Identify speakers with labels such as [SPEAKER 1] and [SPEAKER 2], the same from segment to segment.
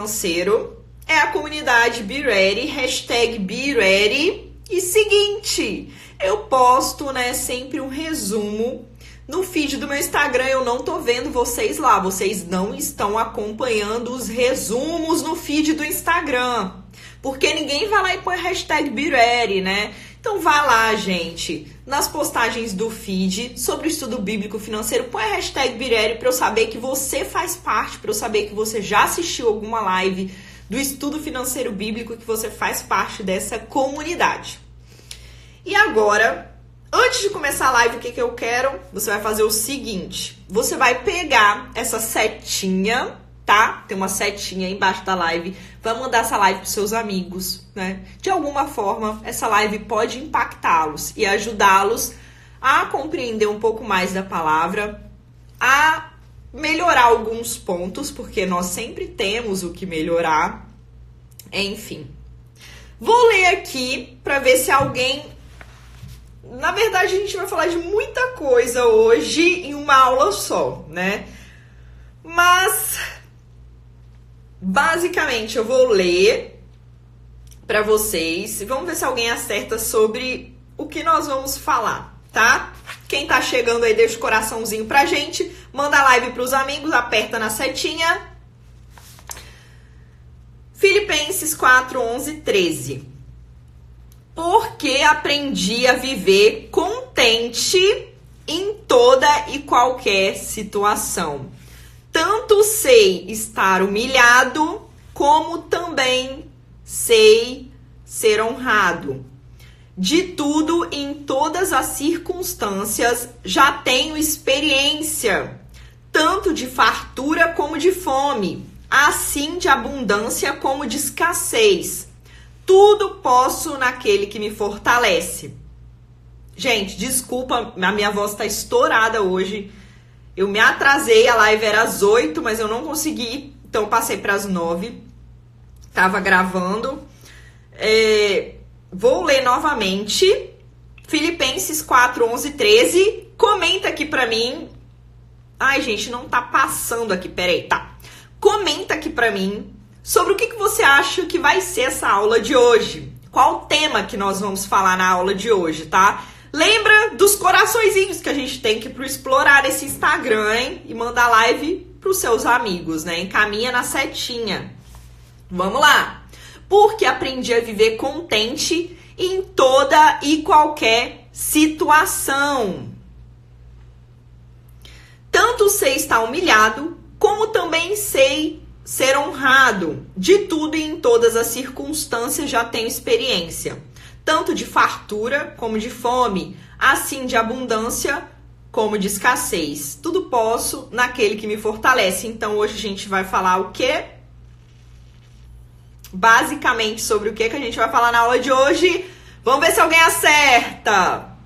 [SPEAKER 1] Financeiro é a comunidade BeReady, hashtag BeReady. E seguinte, eu posto, sempre um resumo no feed do meu Instagram. Eu não tô vendo vocês lá, vocês não estão acompanhando os resumos no feed do Instagram, porque ninguém vai lá e põe hashtag BeReady, né? Então vai lá, gente, nas postagens do feed sobre o estudo bíblico financeiro, põe a hashtag BeReady para eu saber que você faz parte, para eu saber que você já assistiu alguma live do estudo financeiro bíblico, que você faz parte dessa comunidade. E agora, antes de começar a live, o que eu quero? Você vai fazer o seguinte, você vai pegar essa setinha, tá? Tem uma setinha aí embaixo da live, vai mandar essa live para seus amigos, né? De alguma forma, essa live pode impactá-los e ajudá-los a compreender um pouco mais da palavra, a melhorar alguns pontos, porque nós sempre temos o que melhorar. Enfim, vou ler aqui para ver se alguém... Na verdade, a gente vai falar de muita coisa hoje em uma aula só, né? Mas, basicamente, eu vou ler para vocês. Vamos ver se alguém acerta sobre o que nós vamos falar, tá? Quem tá chegando aí, deixa o coraçãozinho pra gente. Manda a live pros amigos, aperta na setinha. Filipenses 4, 11, 13. Porque aprendi a viver contente em toda e qualquer situação. Tanto sei estar humilhado, como também sei ser honrado. De tudo, em todas as circunstâncias, já tenho experiência, tanto de fartura como de fome, assim de abundância como de escassez. Tudo posso naquele que me fortalece. Gente, desculpa, a minha voz tá estourada hoje. Eu me atrasei, a live era às 8, mas eu não consegui, então passei para as 9. Tava gravando. Vou ler novamente. Filipenses 4, 11, 13. Comenta aqui pra mim. Ai, gente, não tá passando aqui, peraí, tá. Comenta aqui pra mim sobre o que você acha que vai ser essa aula de hoje. Qual o tema que nós vamos falar na aula de hoje, tá? Lembra dos coraçõezinhos que a gente tem que explorar esse Instagram, hein? E mandar live pros seus amigos, né? Encaminha na setinha. Vamos lá. Porque aprendi a viver contente em toda e qualquer situação. Tanto sei estar humilhado, como também sei ser honrado. De tudo e em todas as circunstâncias já tenho experiência. Tanto de fartura como de fome, assim de abundância como de escassez. Tudo posso naquele que me fortalece. Então hoje a gente vai falar o quê? Basicamente sobre o que a gente vai falar na aula de hoje. Vamos ver se alguém acerta.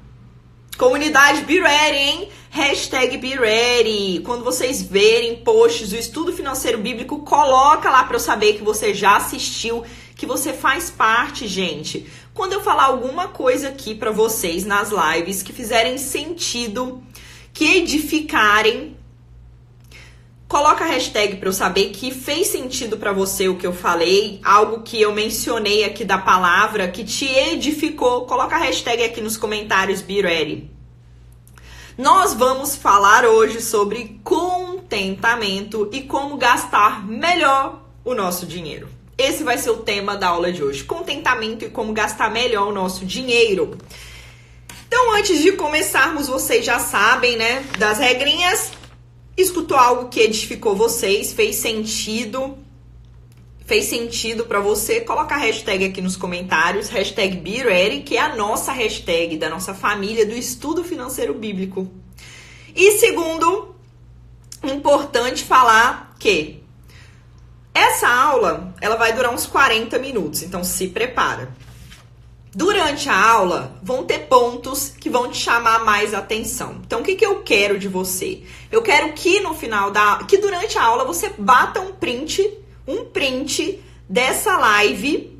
[SPEAKER 1] Comunidade BeReady, hein? Hashtag BeReady. Quando vocês verem posts do estudo financeiro bíblico, coloca lá para eu saber que você já assistiu, que você faz parte, gente. Quando eu falar alguma coisa aqui para vocês nas lives que fizerem sentido, que edificarem, coloca a hashtag para eu saber que fez sentido para você o que eu falei, algo que eu mencionei aqui da palavra, que te edificou. Coloca a hashtag aqui nos comentários, BeReady. Nós vamos falar hoje sobre contentamento e como gastar melhor o nosso dinheiro. Esse vai ser o tema da aula de hoje, contentamento e como gastar melhor o nosso dinheiro. Então, antes de começarmos, vocês já sabem, né, das regrinhas. Escutou algo que edificou vocês, fez sentido para você? Coloca a hashtag aqui nos comentários, hashtag BeReady, que é a nossa hashtag da nossa família do estudo financeiro bíblico. E segundo, importante falar que essa aula, ela vai durar uns 40 minutos, então se prepara. Durante a aula, vão ter pontos que vão te chamar mais atenção. Então, o que eu quero de você? Eu quero que no final que durante a aula você bata um print dessa live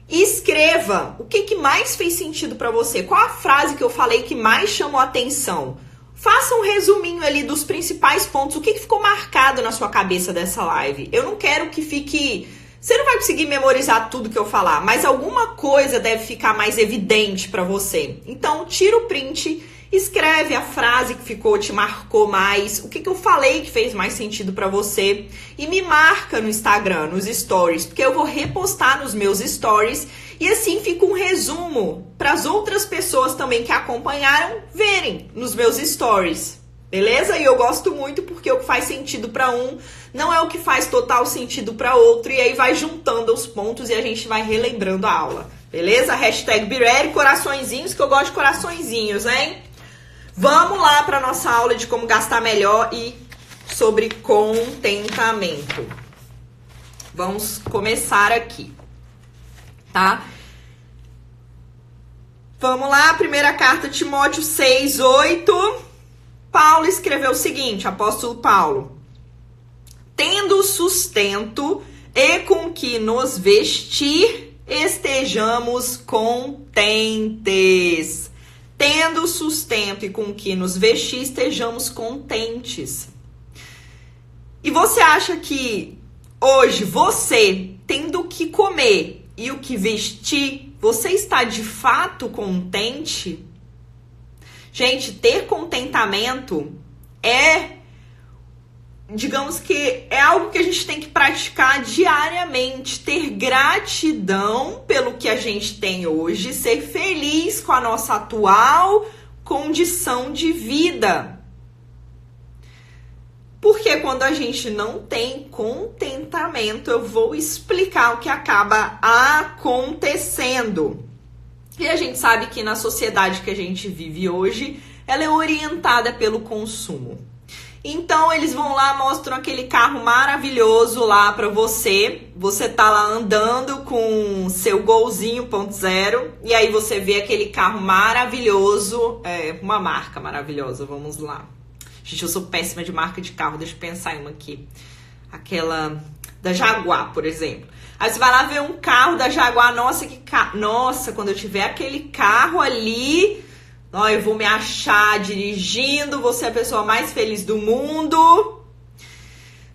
[SPEAKER 1] e escreva o que mais fez sentido para você. Qual a frase que eu falei que mais chamou atenção? faça um resuminho ali dos principais pontos, o que ficou marcado na sua cabeça dessa live. Eu não quero que fique... Você não vai conseguir memorizar tudo que eu falar, mas alguma coisa deve ficar mais evidente para você. Então, tira o print, escreve a frase que te marcou mais, o que eu falei que fez mais sentido para você e me marca no Instagram, nos stories, porque eu vou repostar nos meus stories e assim fica um resumo para as outras pessoas também que acompanharam verem nos meus stories. Beleza? E eu gosto muito porque o que faz sentido para um não é o que faz total sentido para outro. E aí vai juntando os pontos e a gente vai relembrando a aula. Beleza? Hashtag BeReady, coraçõezinhos, que eu gosto de coraçõezinhos, hein? Vamos lá para nossa aula de como gastar melhor e sobre contentamento. Vamos começar aqui, tá? Vamos lá, primeira carta, Timóteo 6:8. Paulo escreveu o seguinte, apóstolo Paulo: tendo sustento e com que nos vestir, estejamos contentes. Tendo sustento e com que nos vestir, estejamos contentes. E você acha que hoje, você, tendo o que comer e o que vestir, você está de fato contente? Gente, ter contentamento digamos que é algo que a gente tem que praticar diariamente. Ter gratidão pelo que a gente tem hoje, ser feliz com a nossa atual condição de vida. Porque quando a gente não tem contentamento, eu vou explicar o que acaba acontecendo. E a gente sabe que na sociedade que a gente vive hoje, ela é orientada pelo consumo. Então, eles vão lá, mostram aquele carro maravilhoso lá pra você. Você tá lá andando com seu Golzinho 1.0 e aí você vê aquele carro maravilhoso, uma marca maravilhosa, vamos lá. Gente, eu sou péssima de marca de carro, deixa eu pensar em uma aqui. Aquela da Jaguar, por exemplo. Aí você vai lá ver um carro da Jaguar, nossa, nossa, quando eu tiver aquele carro ali, eu vou me achar dirigindo, vou ser a pessoa mais feliz do mundo.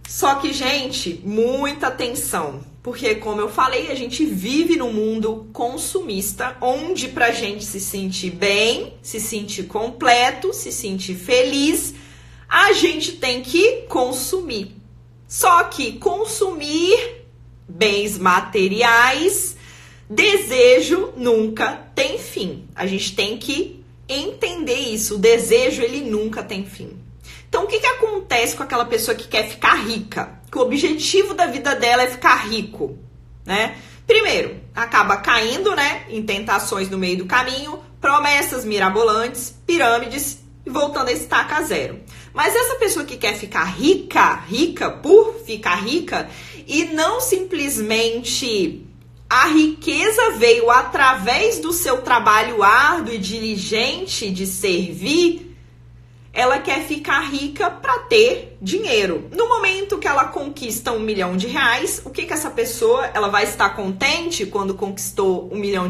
[SPEAKER 1] Só que, gente, muita atenção, porque como eu falei, a gente vive num mundo consumista, onde pra gente se sentir bem, se sentir completo, se sentir feliz, a gente tem que consumir. Só que consumir bens materiais, desejo nunca tem fim. A gente tem que entender isso. O desejo, ele nunca tem fim. Então, o que acontece com aquela pessoa que quer ficar rica? Que o objetivo da vida dela é ficar rico, né? Primeiro, acaba caindo, né, em tentações no meio do caminho, promessas mirabolantes, pirâmides e voltando a estaca zero. Mas essa pessoa que quer ficar rica por ficar rica, e não simplesmente a riqueza veio através do seu trabalho árduo e diligente de servir, ela quer ficar rica para ter dinheiro. No momento que ela conquista R$1 milhão, o que essa pessoa, ela vai estar contente quando conquistou R$1 milhão?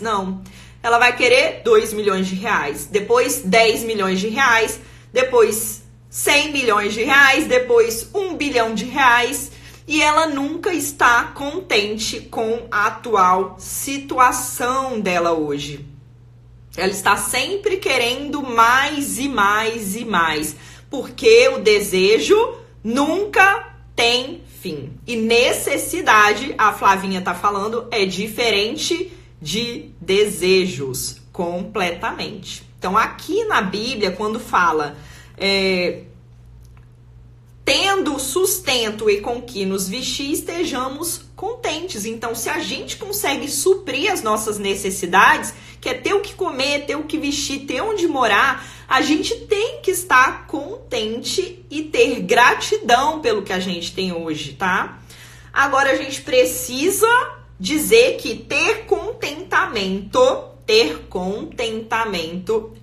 [SPEAKER 1] Não. Ela vai querer R$2 milhões, depois R$10 milhões, depois R$100 milhões, depois R$1 bilhão. E ela nunca está contente com a atual situação dela hoje. Ela está sempre querendo mais e mais e mais, porque o desejo nunca tem fim. E necessidade, a Flavinha tá falando, é diferente de desejos, completamente. Então, aqui na Bíblia, quando fala... tendo sustento e com que nos vestir, estejamos contentes. Então, se a gente consegue suprir as nossas necessidades, que é ter o que comer, ter o que vestir, ter onde morar, a gente tem que estar contente e ter gratidão pelo que a gente tem hoje, tá? Agora, a gente precisa dizer que ter contentamento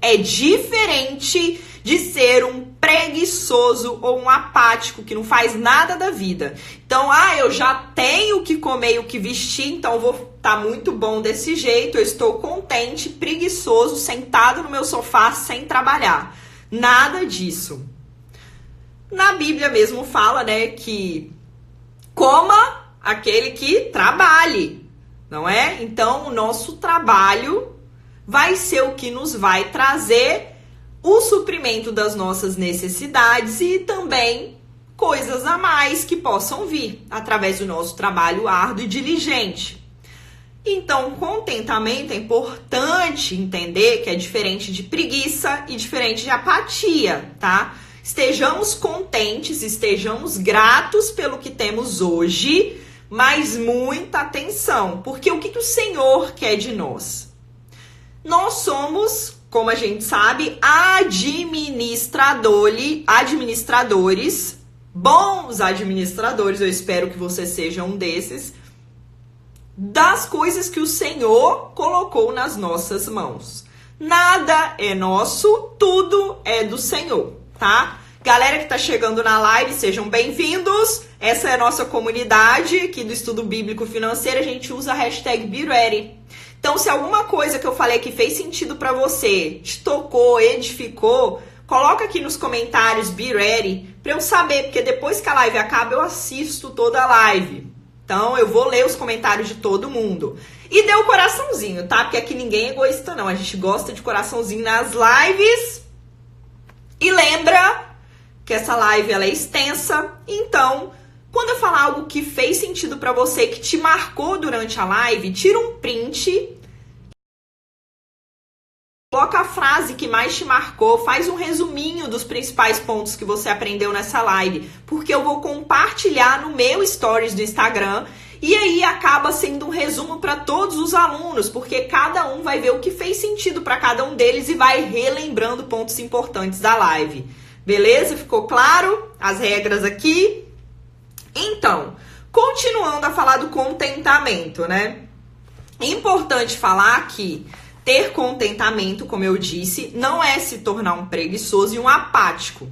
[SPEAKER 1] é diferente de ser um preguiçoso ou um apático que não faz nada da vida. Então, eu já tenho o que comer e o que vestir, então vou estar muito bom desse jeito, eu estou contente, preguiçoso, sentado no meu sofá sem trabalhar. Nada disso. Na Bíblia mesmo fala, né, que coma aquele que trabalhe, não é? Então, o nosso trabalho vai ser o que nos vai trazer o suprimento das nossas necessidades e também coisas a mais que possam vir através do nosso trabalho árduo e diligente. Então, contentamento é importante entender que é diferente de preguiça e diferente de apatia, tá? Estejamos contentes, estejamos gratos pelo que temos hoje, mas muita atenção, porque o que o Senhor quer de nós? Nós somos, como a gente sabe, administradores, bons administradores, eu espero que você seja um desses, das coisas que o Senhor colocou nas nossas mãos. Nada é nosso, tudo é do Senhor, tá? Galera que tá chegando na live, sejam bem-vindos. Essa é a nossa comunidade aqui do Estudo Bíblico Financeiro. A gente usa a hashtag BeReady. Então, se alguma coisa que eu falei que fez sentido pra você, te tocou, edificou, coloca aqui nos comentários BeReady pra eu saber, porque depois que a live acaba, eu assisto toda a live. Então, eu vou ler os comentários de todo mundo. E dê um coraçãozinho, tá? Porque aqui ninguém é egoísta, não. A gente gosta de coraçãozinho nas lives. E lembra que essa live ela é extensa. Então, quando eu falar algo que fez sentido pra você, que te marcou durante a live, tira um print. Coloca a frase que mais te marcou, faz um resuminho dos principais pontos que você aprendeu nessa live, porque eu vou compartilhar no meu stories do Instagram e aí acaba sendo um resumo para todos os alunos, porque cada um vai ver o que fez sentido para cada um deles e vai relembrando pontos importantes da live. Beleza? Ficou claro as regras aqui? Então, continuando a falar do contentamento, né? É importante falar que ter contentamento, como eu disse, não é se tornar um preguiçoso e um apático.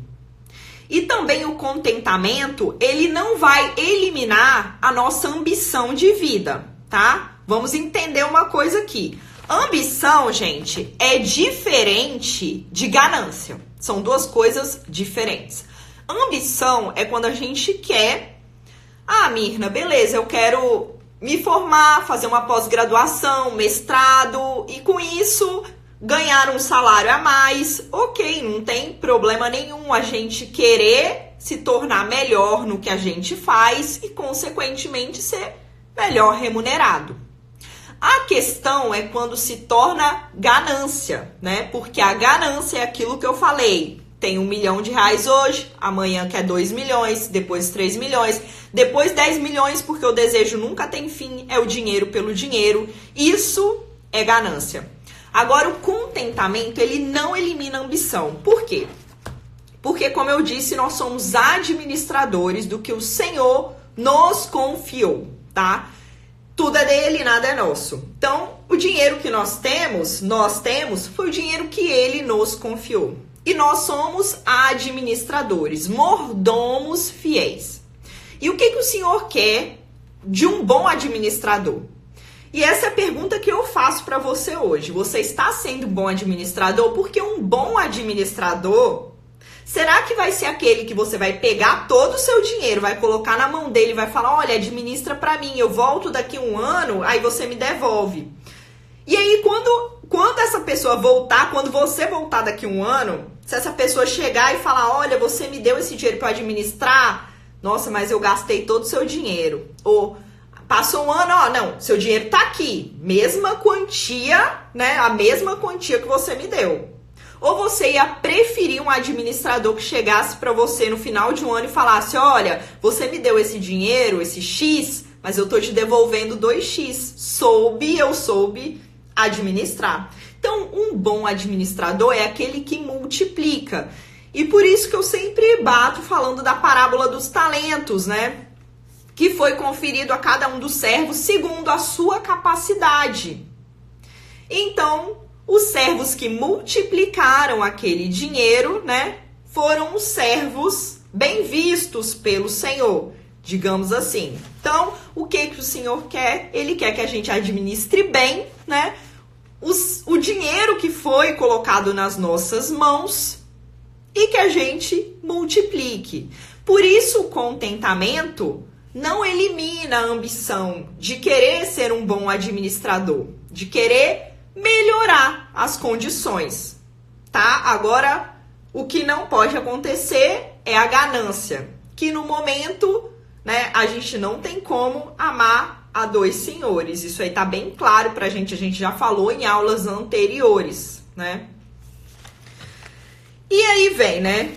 [SPEAKER 1] E também o contentamento, ele não vai eliminar a nossa ambição de vida, tá? Vamos entender uma coisa aqui. Ambição, gente, é diferente de ganância. São duas coisas diferentes. Ambição é quando a gente quer... Ah, Mirna, beleza, eu quero me formar, fazer uma pós-graduação, mestrado e com isso ganhar um salário a mais. Ok, não tem problema nenhum a gente querer se tornar melhor no que a gente faz e, consequentemente, ser melhor remunerado. A questão é quando se torna ganância, né? Porque a ganância é aquilo que eu falei. Tem R$1 milhão hoje, amanhã quer 2 milhões, depois 3 milhões, depois 10 milhões, porque o desejo nunca tem fim, é o dinheiro pelo dinheiro. Isso é ganância. Agora, o contentamento, ele não elimina a ambição. Por quê? Porque, como eu disse, nós somos administradores do que o Senhor nos confiou, tá? Tudo é dele, nada é nosso. Então, o dinheiro que nós temos, foi o dinheiro que ele nos confiou. E nós somos administradores, mordomos fiéis. E o que o Senhor quer de um bom administrador? E essa é a pergunta que eu faço para você hoje. Você está sendo um bom administrador? Porque um bom administrador, será que vai ser aquele que você vai pegar todo o seu dinheiro, vai colocar na mão dele e vai falar, olha, administra para mim, eu volto daqui 1 ano, aí você me devolve. E aí, quando essa pessoa voltar, quando você voltar daqui 1 ano, se essa pessoa chegar e falar, olha, você me deu esse dinheiro para administrar, nossa, mas eu gastei todo o seu dinheiro. Ou passou 1 ano, ó, não, seu dinheiro tá aqui, mesma quantia, né, a mesma quantia que você me deu. Ou você ia preferir um administrador que chegasse para você no final de 1 ano e falasse, olha, você me deu esse dinheiro, esse X, mas eu tô te devolvendo 2X. Eu soube administrar. Então, um bom administrador é aquele que multiplica. E por isso que eu sempre bato falando da parábola dos talentos, né? Que foi conferido a cada um dos servos segundo a sua capacidade. Então, os servos que multiplicaram aquele dinheiro, né? Foram os servos bem vistos pelo Senhor, digamos assim. Então, o que o Senhor quer? Ele quer que a gente administre bem, né? O dinheiro que foi colocado nas nossas mãos e que a gente multiplique. Por isso, o contentamento não elimina a ambição de querer ser um bom administrador, de querer melhorar as condições, tá? Agora, o que não pode acontecer é a ganância, que no momento, né, a gente não tem como amar a dois senhores. Isso aí tá bem claro pra gente, a gente já falou em aulas anteriores, né? E aí vem, né?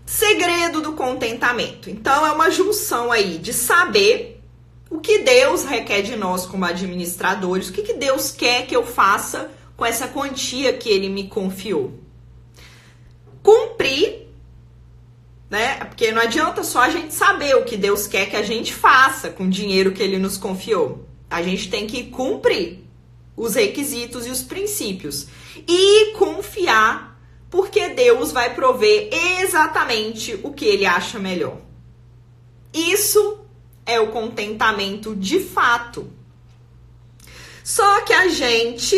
[SPEAKER 1] Segredo do contentamento. Então, é uma junção aí de saber o que Deus requer de nós como administradores, o que Deus quer que eu faça com essa quantia que Ele me confiou. Cumprir, né? Porque não adianta só a gente saber o que Deus quer que a gente faça com o dinheiro que Ele nos confiou. A gente tem que cumprir os requisitos e os princípios. E confiar, porque Deus vai prover exatamente o que Ele acha melhor. Isso é o contentamento de fato. Só que a gente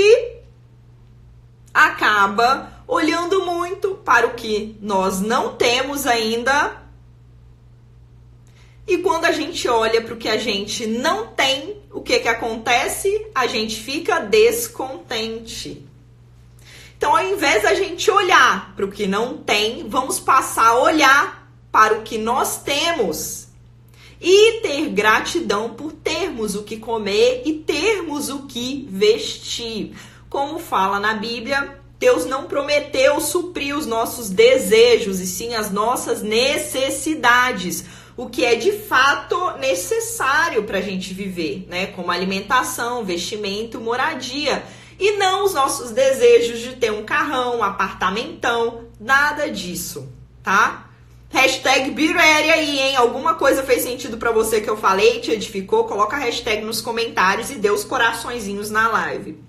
[SPEAKER 1] acaba olhando muito para o que nós não temos ainda. E quando a gente olha para o que a gente não tem, o que acontece? A gente fica descontente. Então, ao invés da gente olhar para o que não tem, vamos passar a olhar para o que nós temos e ter gratidão por termos o que comer e termos o que vestir. Como fala na Bíblia, Deus não prometeu suprir os nossos desejos, e sim as nossas necessidades, o que é de fato necessário para a gente viver, né? Como alimentação, vestimento, moradia. E não os nossos desejos de ter um carrão, um apartamentão, nada disso, tá? Hashtag BeReady aí, hein? Alguma coisa fez sentido pra você que eu falei, te edificou? Coloca a hashtag nos comentários e dê os coraçõezinhos na live.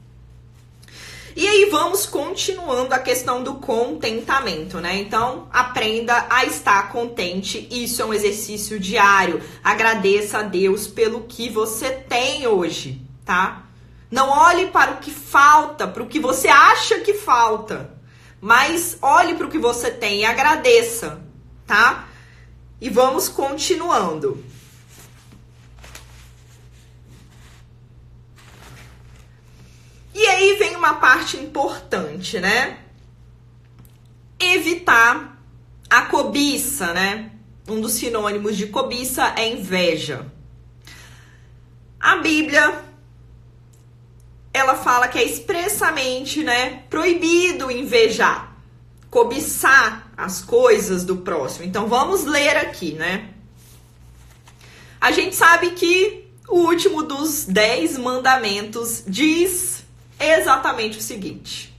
[SPEAKER 1] E aí vamos continuando a questão do contentamento, né? Então, aprenda a estar contente. Isso é um exercício diário. Agradeça a Deus pelo que você tem hoje, tá? Não olhe para o que falta, para o que você acha que falta, mas olhe para o que você tem e agradeça, tá? E vamos continuando. E aí vem uma parte importante, né? Evitar a cobiça, né? Um dos sinônimos de cobiça é inveja. A Bíblia, ela fala que é expressamente, né, proibido invejar, cobiçar as coisas do próximo. Então, vamos ler aqui, né? A gente sabe que o último dos 10 mandamentos diz exatamente o seguinte: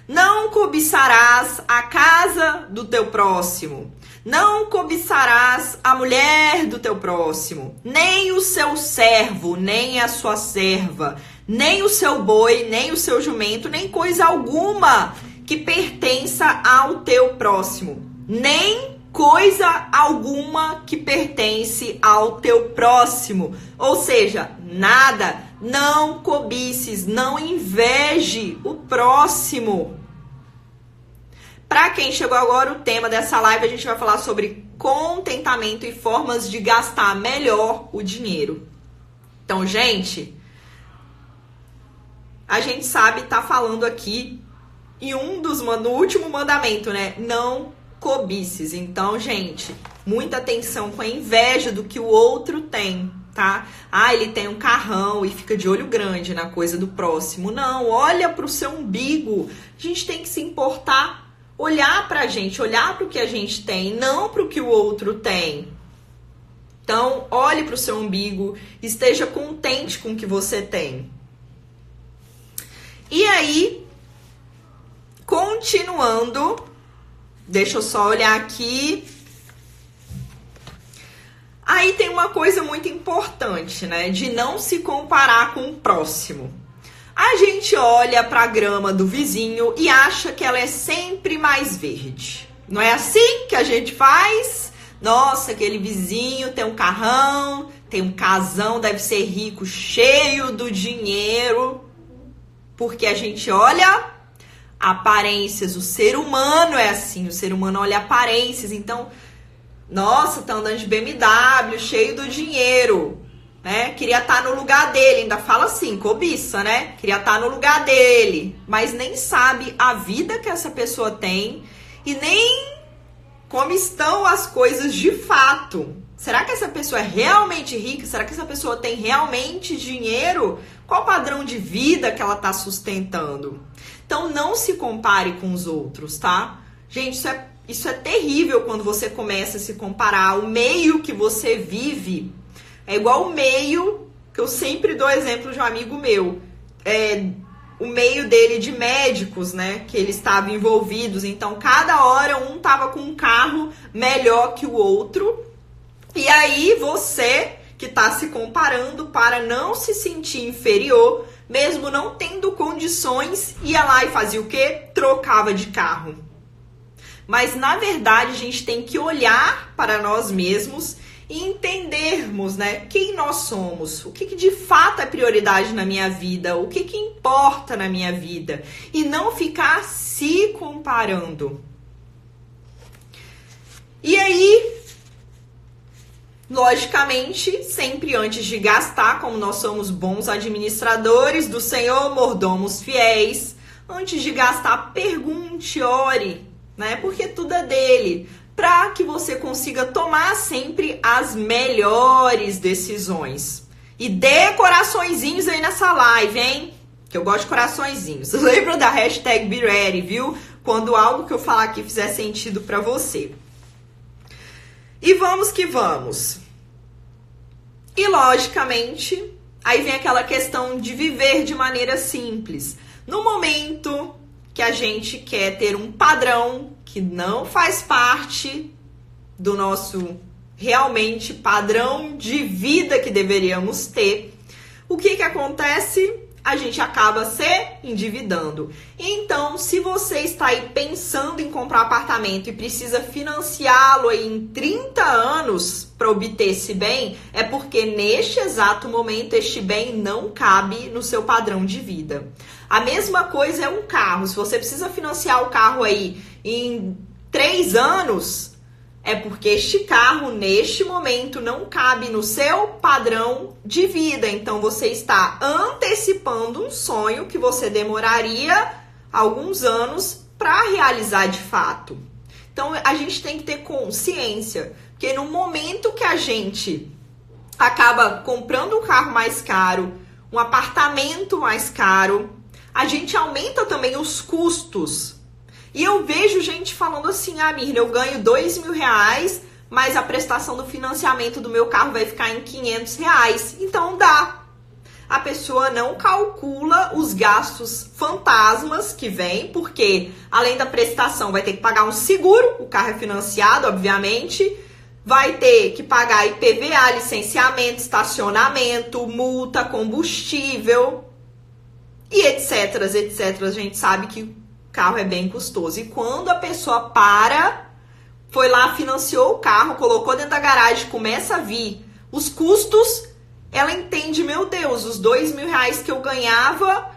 [SPEAKER 1] não cobiçarás a casa do teu próximo, não cobiçarás a mulher do teu próximo, nem o seu servo, nem a sua serva, nem o seu boi, nem o seu jumento, nem coisa alguma que pertença ao teu próximo. Nem coisa alguma que pertence ao teu próximo. Ou seja, nada. Não cobices, não inveje o próximo. Para quem chegou agora, o tema dessa live, a gente vai falar sobre contentamento e formas de gastar melhor o dinheiro. Então, gente, a gente sabe, tá falando aqui em no último mandamento, né? Não cobices. Então, gente, muita atenção com a inveja do que o outro tem, tá? Ah, ele tem um carrão e fica de olho grande na coisa do próximo. Não, olha pro seu umbigo. A gente tem que se importar, olhar pra gente, olhar pro que a gente tem, não pro que o outro tem. Então, olhe pro seu umbigo, esteja contente com o que você tem. E aí, continuando, deixa eu só olhar aqui. Aí tem uma coisa muito importante, né? De não se comparar com o próximo. A gente olha para a grama do vizinho e acha que ela é sempre mais verde. Não é assim que a gente faz? Nossa, aquele vizinho tem um carrão, tem um casão, deve ser rico, cheio do dinheiro. Porque a gente olha Aparências. O ser humano é assim, o ser humano olha aparências. Então, nossa, tá andando de BMW, cheio do dinheiro, né? Queria estar no lugar dele, ainda fala assim, cobiça, né? Queria estar no lugar dele, mas nem sabe a vida que essa pessoa tem e nem como estão as coisas de fato. Será que essa pessoa é realmente rica? Será que essa pessoa tem realmente dinheiro? Qual o padrão de vida que ela está sustentando? Então, não se compare com os outros, tá? Gente, isso é terrível quando você começa a se comparar. O meio que você vive é igual o meio, que eu sempre dou exemplo de um amigo meu. O meio dele de médicos, né? Que eles estavam envolvidos. Então, cada hora um tava com um carro melhor que o outro. E aí, você que tá se comparando para não se sentir inferior, mesmo não tendo condições, ia lá e fazia o quê? Trocava de carro. Mas, na verdade, a gente tem que olhar para nós mesmos e entendermos, né, quem nós somos, o que de fato é prioridade na minha vida, o que importa na minha vida, e não ficar se comparando. E aí, logicamente, sempre antes de gastar, como nós somos bons administradores do Senhor, mordomos fiéis, antes de gastar, pergunte, ore, né, porque tudo é dele, para que você consiga tomar sempre as melhores decisões. E dê coraçõezinhos aí nessa live, hein? Que eu gosto de coraçõezinhos. Lembra da hashtag BeReady, viu? Quando algo que eu falar aqui fizer sentido para você. E vamos que vamos. E logicamente, aí vem aquela questão de viver de maneira simples. No momento que a gente quer ter um padrão que não faz parte do nosso realmente padrão de vida que deveríamos ter, o que acontece? A gente acaba se endividando. Então, se você está aí pensando em comprar um apartamento e precisa financiá-lo aí em 30 anos para obter esse bem, é porque neste exato momento este bem não cabe no seu padrão de vida. A mesma coisa é um carro. Se você precisa financiar o carro aí em 3 anos, é porque este carro, neste momento, não cabe no seu padrão de vida. Então, você está antecipando um sonho que você demoraria alguns anos para realizar de fato. Então, a gente tem que ter consciência, porque no momento que a gente acaba comprando um carro mais caro, um apartamento mais caro, a gente aumenta também os custos. E eu vejo gente falando assim, Mirna, eu ganho R$2.000, mas a prestação do financiamento do meu carro vai ficar em R$500. Então dá. A pessoa não calcula os gastos fantasmas que vem, porque além da prestação vai ter que pagar um seguro, o carro é financiado, obviamente, vai ter que pagar IPVA, licenciamento, estacionamento, multa, combustível e etc, etc. A gente sabe que carro é bem custoso. E quando a pessoa foi lá, financiou o carro, colocou dentro da garagem, começa a vir os custos, ela entende, meu Deus, os R$2.000 que eu ganhava,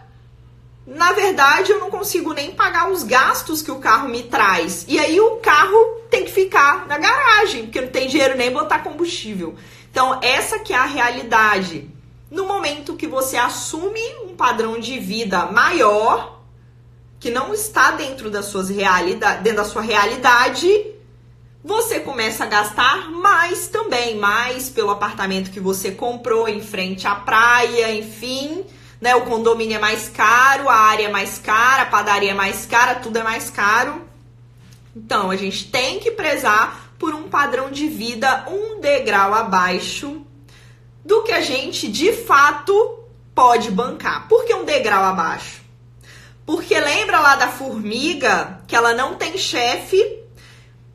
[SPEAKER 1] na verdade eu não consigo nem pagar os gastos que o carro me traz. E aí o carro tem que ficar na garagem, porque não tem dinheiro nem botar combustível. Então essa que é a realidade. No momento que você assume um padrão de vida maior, que não está dentro da sua realidade, você começa a gastar mais também, mais pelo apartamento que você comprou em frente à praia, enfim, né? O condomínio é mais caro, a área é mais cara, a padaria é mais cara, tudo é mais caro. Então, a gente tem que prezar por um padrão de vida um degrau abaixo do que a gente, de fato, pode bancar. Por que um degrau abaixo? Porque lembra lá da formiga, que ela não tem chefe,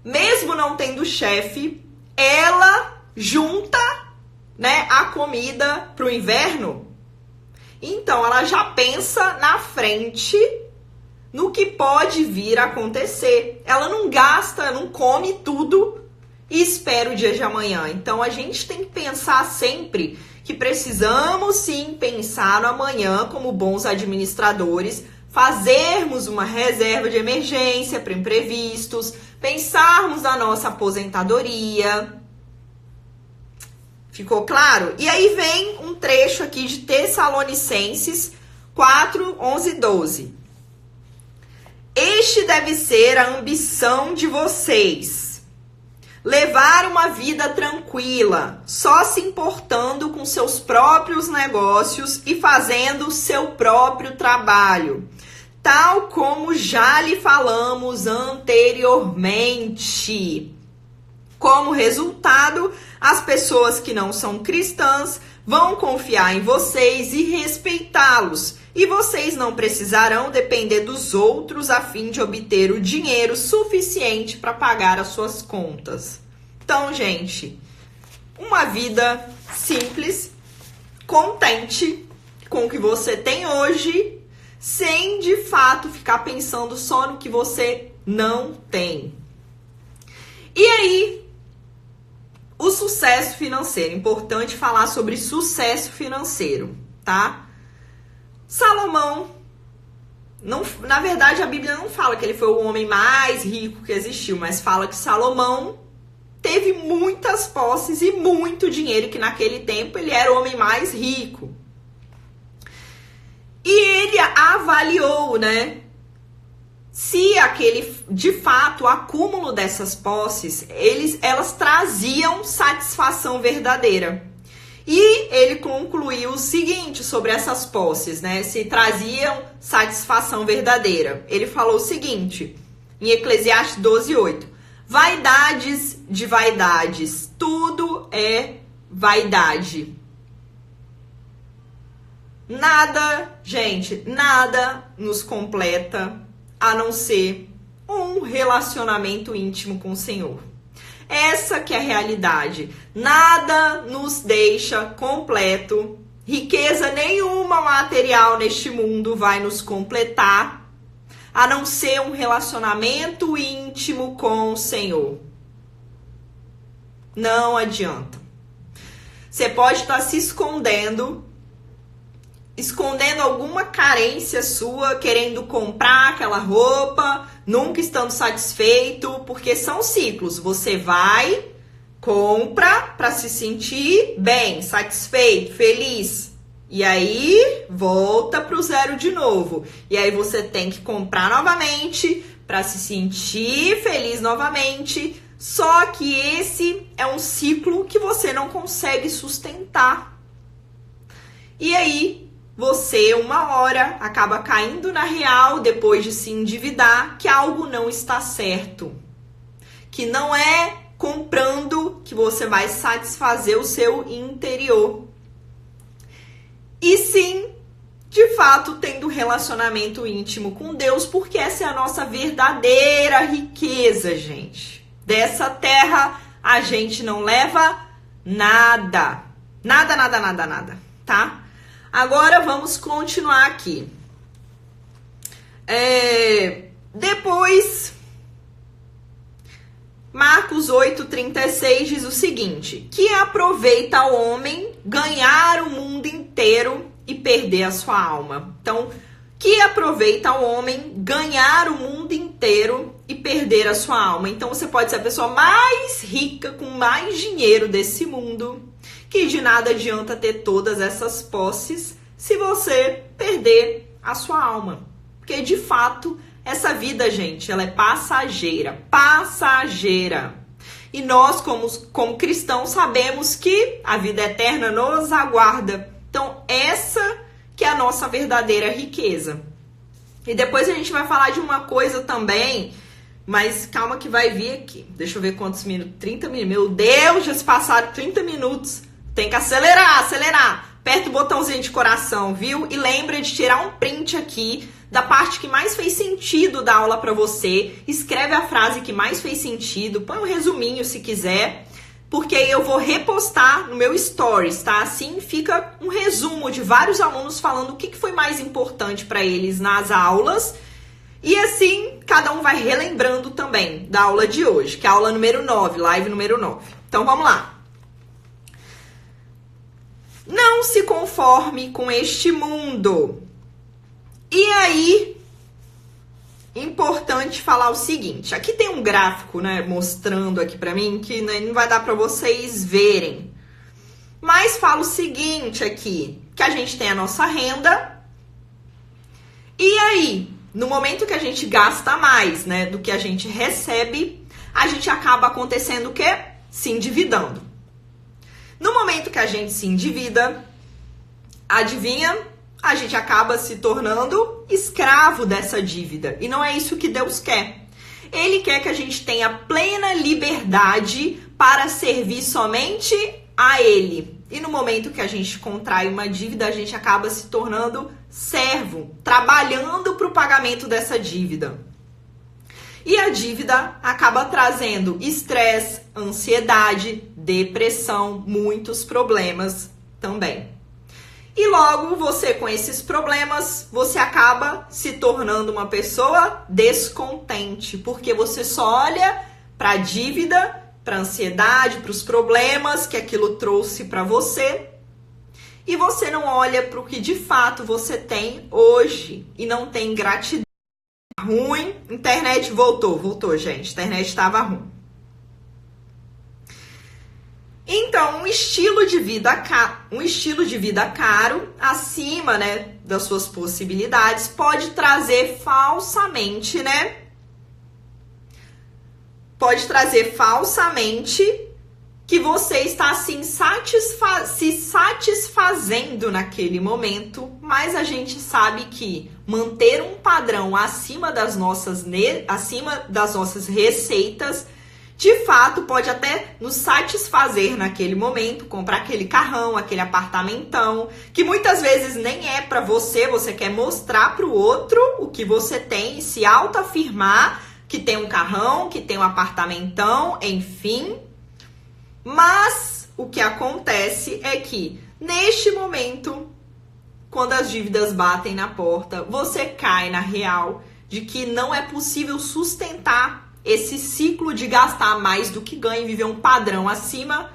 [SPEAKER 1] mesmo não tendo chefe, ela junta, né, a comida para o inverno. Então, ela já pensa na frente no que pode vir a acontecer. Ela não gasta, não come tudo e espera o dia de amanhã. Então, a gente tem que pensar sempre que precisamos sim pensar no amanhã como bons administradores, fazermos uma reserva de emergência para imprevistos, pensarmos na nossa aposentadoria. Ficou claro? E aí vem um trecho aqui de Tessalonicenses 4, 11 e 12. Este deve ser a ambição de vocês. Levar uma vida tranquila, só se importando com seus próprios negócios e fazendo o seu próprio trabalho, tal como já lhe falamos anteriormente. Como resultado, as pessoas que não são cristãs vão confiar em vocês e respeitá-los, e vocês não precisarão depender dos outros a fim de obter o dinheiro suficiente para pagar as suas contas. Então, gente, uma vida simples, contente com o que você tem hoje, sem de fato ficar pensando só no que você não tem. E aí, o sucesso financeiro. Importante falar sobre sucesso financeiro, tá? Salomão, na verdade a Bíblia não fala que ele foi o homem mais rico que existiu, mas fala que Salomão teve muitas posses e muito dinheiro, que naquele tempo ele era o homem mais rico. E ele avaliou, né? Se aquele, de fato, o acúmulo dessas posses, elas traziam satisfação verdadeira. E ele concluiu o seguinte sobre essas posses, né? Se traziam satisfação verdadeira. Ele falou o seguinte, em Eclesiastes 12:8. Vaidades de vaidades, tudo é vaidade. Nada, gente, nada nos completa a não ser um relacionamento íntimo com o Senhor. Essa que é a realidade. Nada nos deixa completo. Riqueza nenhuma material neste mundo vai nos completar, a não ser um relacionamento íntimo com o Senhor. Não adianta. Você pode estar se escondendo alguma carência sua, querendo comprar aquela roupa, nunca estando satisfeito, porque são ciclos. Você vai, compra para se sentir bem, satisfeito, feliz. E aí volta pro zero de novo. E aí você tem que comprar novamente para se sentir feliz novamente. Só que esse é um ciclo que você não consegue sustentar. E aí você, uma hora, acaba caindo na real, depois de se endividar, que algo não está certo. Que não é comprando que você vai satisfazer o seu interior. E sim, de fato, tendo relacionamento íntimo com Deus, porque essa é a nossa verdadeira riqueza, gente. Dessa terra, a gente não leva nada. Nada, nada, nada, nada, tá? Agora vamos continuar aqui. Depois, Marcos 8:36 diz o seguinte: que aproveita ao homem ganhar o mundo inteiro e perder a sua alma. Então, que aproveita ao homem ganhar o mundo inteiro e perder a sua alma. Então, você pode ser a pessoa mais rica, com mais dinheiro desse mundo, que de nada adianta ter todas essas posses se você perder a sua alma. Porque, de fato, essa vida, gente, ela é passageira. Passageira. E nós, como cristãos, sabemos que a vida eterna nos aguarda. Então, essa que é a nossa verdadeira riqueza. E depois a gente vai falar de uma coisa também, mas calma que vai vir aqui. Deixa eu ver quantos minutos. 30 minutos. Meu Deus, já se passaram 30 minutos. Tem que acelerar, acelerar. Aperta o botãozinho de coração, viu? E lembra de tirar um print aqui da parte que mais fez sentido da aula para você. Escreve a frase que mais fez sentido. Põe um resuminho se quiser, porque eu vou repostar no meu stories, tá? Assim fica um resumo de vários alunos falando o que foi mais importante para eles nas aulas. E assim, cada um vai relembrando também da aula de hoje, que é a aula número 9, live número 9. Então, vamos lá. Não se conforme com este mundo. E aí, importante falar o seguinte. Aqui tem um gráfico, né, mostrando aqui pra mim, que não vai dar pra vocês verem. Mas fala o seguinte aqui, que a gente tem a nossa renda. E aí, no momento que a gente gasta mais, né, do que a gente recebe, a gente acaba acontecendo o quê? Se endividando. No momento que a gente se endivida, adivinha? A gente acaba se tornando escravo dessa dívida. E não é isso que Deus quer. Ele quer que a gente tenha plena liberdade para servir somente a Ele. E no momento que a gente contrai uma dívida, a gente acaba se tornando servo, trabalhando para o pagamento dessa dívida. E a dívida acaba trazendo estresse, ansiedade, depressão, muitos problemas também. E logo, você com esses problemas, você acaba se tornando uma pessoa descontente, porque você só olha para a dívida, para a ansiedade, para os problemas que aquilo trouxe para você, e você não olha para o que de fato você tem hoje e não tem gratidão. Ruim, internet voltou, gente, internet estava ruim. Então, um estilo de vida caro, acima, né, das suas possibilidades, pode trazer falsamente, né? Pode trazer falsamente que você está assim, se satisfazendo naquele momento, mas a gente sabe que manter um padrão acima das nossas receitas, de fato, pode até nos satisfazer naquele momento, comprar aquele carrão, aquele apartamentão, que muitas vezes nem é para você, você quer mostrar para o outro o que você tem e se autoafirmar que tem um carrão, que tem um apartamentão, enfim. Mas o que acontece é que, neste momento, quando as dívidas batem na porta, você cai na real de que não é possível sustentar esse ciclo de gastar mais do que ganha e viver um padrão acima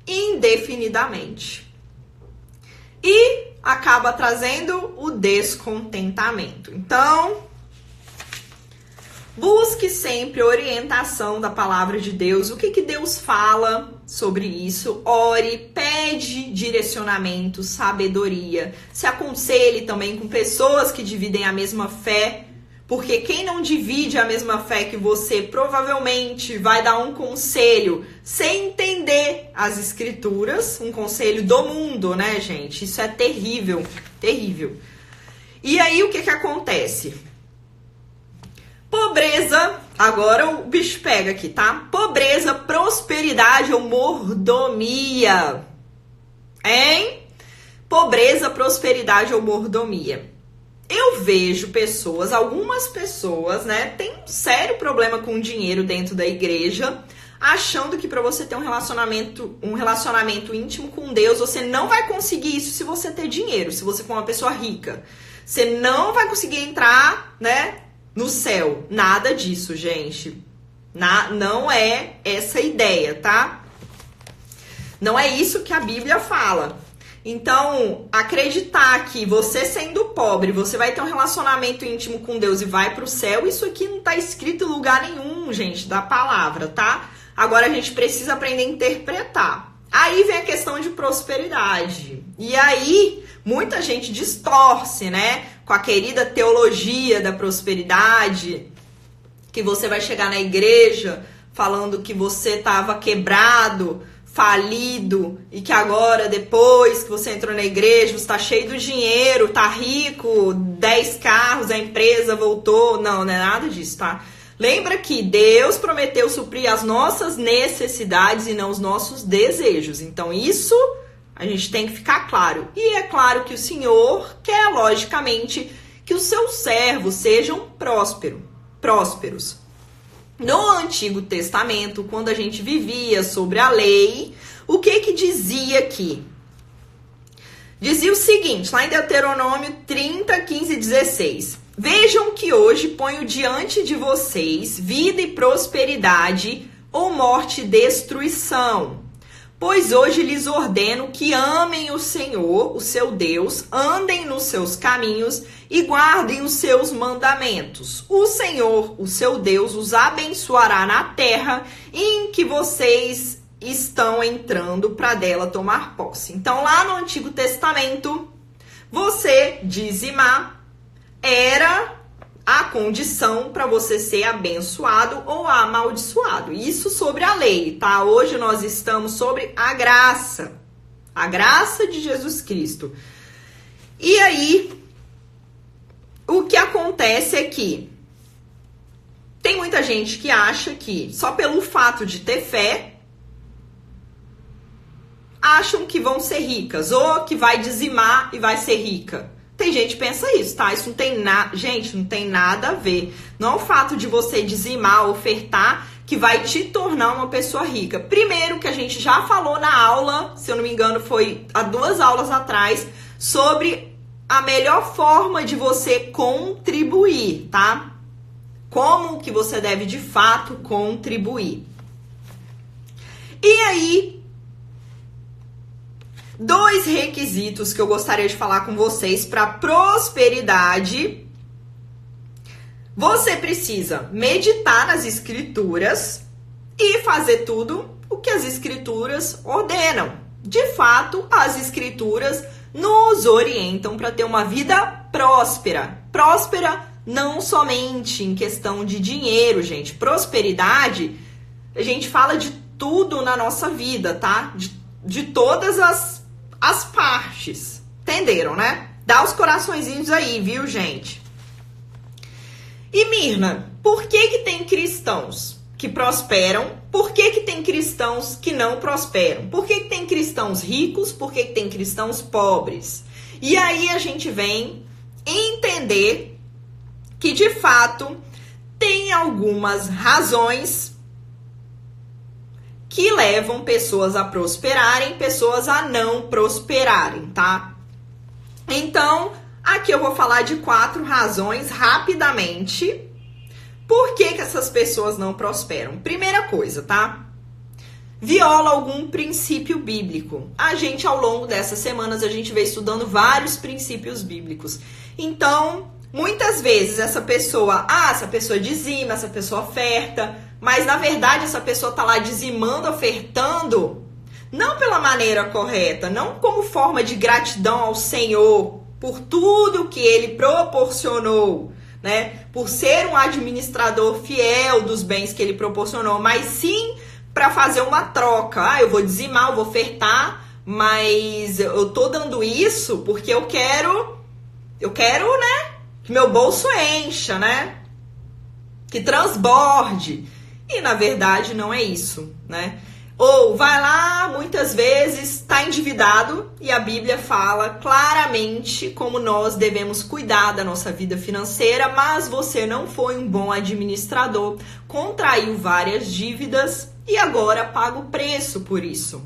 [SPEAKER 1] indefinidamente. E acaba trazendo o descontentamento. Então, busque sempre orientação da palavra de Deus. O que Deus fala sobre isso? Ore, pede direcionamento, sabedoria. Se aconselhe também com pessoas que dividem a mesma fé. Porque quem não divide a mesma fé que você provavelmente vai dar um conselho sem entender as escrituras, um conselho do mundo, né, gente? Isso é terrível, terrível. E aí o que acontece? Pobreza, agora o bicho pega aqui, tá? Pobreza, prosperidade ou mordomia. Hein? Pobreza, prosperidade ou mordomia. Eu vejo algumas pessoas, né, tem um sério problema com dinheiro dentro da igreja, achando que para você ter um relacionamento íntimo com Deus, você não vai conseguir isso se você ter dinheiro, se você for uma pessoa rica. Você não vai conseguir entrar, né, no céu. Nada disso, gente. Não é essa ideia, tá? Não é isso que a Bíblia fala. Então, acreditar que você sendo pobre, você vai ter um relacionamento íntimo com Deus e vai pro céu, isso aqui não tá escrito em lugar nenhum, gente, da palavra, tá? Agora a gente precisa aprender a interpretar. Aí vem a questão de prosperidade. E aí, muita gente distorce, né? Com a querida teologia da prosperidade, que você vai chegar na igreja falando que você tava quebrado, falido, e que agora, depois que você entrou na igreja, você está cheio do dinheiro, tá rico, 10 carros, a empresa voltou. Não é nada disso, tá? Lembra que Deus prometeu suprir as nossas necessidades e não os nossos desejos. Então, isso a gente tem que ficar claro. E é claro que o Senhor quer, logicamente, que os seus servos sejam prósperos. No Antigo Testamento, quando a gente vivia sobre a lei, o que dizia aqui? Dizia o seguinte, lá em Deuteronômio 30, 15 e 16. Vejam que hoje ponho diante de vocês vida e prosperidade ou morte e destruição. Pois hoje lhes ordeno que amem o Senhor, o seu Deus, andem nos seus caminhos e guardem os seus mandamentos. O Senhor, o seu Deus, os abençoará na terra em que vocês estão entrando para dela tomar posse. Então, lá no Antigo Testamento, você dizimar era a condição para você ser abençoado ou amaldiçoado. Isso sobre a lei, tá? Hoje nós estamos sobre a graça de Jesus Cristo. E aí, o que acontece é que tem muita gente que acha que só pelo fato de ter fé, acham que vão ser ricas, ou que vai dizimar e vai ser rica. Tem gente que pensa isso, tá? Isso não tem nada, gente, não tem nada a ver. Não é o fato de você dizimar, ofertar, que vai te tornar uma pessoa rica. Primeiro, que a gente já falou na aula, se eu não me engano, foi há 2 aulas atrás, sobre a melhor forma de você contribuir, tá? Como que você deve, de fato, contribuir. E aí, 2 requisitos que eu gostaria de falar com vocês para prosperidade. Você precisa meditar nas escrituras e fazer tudo o que as escrituras ordenam. De fato, as escrituras nos orientam para ter uma vida próspera. Próspera não somente em questão de dinheiro, gente. Prosperidade, a gente fala de tudo na nossa vida, tá? De todas as partes. Entenderam, né? Dá os coraçõezinhos aí, viu, gente? E Mirna, por que tem cristãos que prosperam? Por que tem cristãos que não prosperam? Por que tem cristãos ricos? Por que tem cristãos pobres? E aí a gente vem entender que, de fato, tem algumas razões que levam pessoas a prosperarem, pessoas a não prosperarem, tá? Então, aqui eu vou falar de 4 razões rapidamente. Por que essas pessoas não prosperam? Primeira coisa, tá? Viola algum princípio bíblico. A gente, ao longo dessas semanas, a gente vem estudando vários princípios bíblicos. Então, muitas vezes essa pessoa dizima, essa pessoa oferta, mas na verdade essa pessoa tá lá dizimando, ofertando, não pela maneira correta, não como forma de gratidão ao Senhor por tudo que Ele proporcionou, né? Por ser um administrador fiel dos bens que Ele proporcionou, mas sim para fazer uma troca. Eu vou dizimar, eu vou ofertar, mas eu tô dando isso porque eu quero, né? Que meu bolso encha, né? Que transborde. E, na verdade, não é isso, né? Ou vai lá, muitas vezes, está endividado e a Bíblia fala claramente como nós devemos cuidar da nossa vida financeira, mas você não foi um bom administrador, contraiu várias dívidas e agora paga o preço por isso.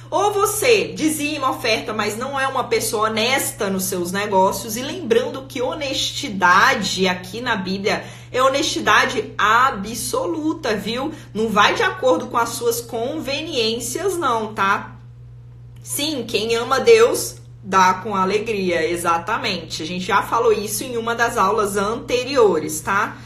[SPEAKER 1] Ou você dizima, oferta, mas não é uma pessoa honesta nos seus negócios. E lembrando que honestidade aqui na Bíblia é honestidade absoluta, viu? Não vai de acordo com as suas conveniências, não, tá? Sim, quem ama Deus dá com alegria, exatamente. A gente já falou isso em uma das aulas anteriores, tá?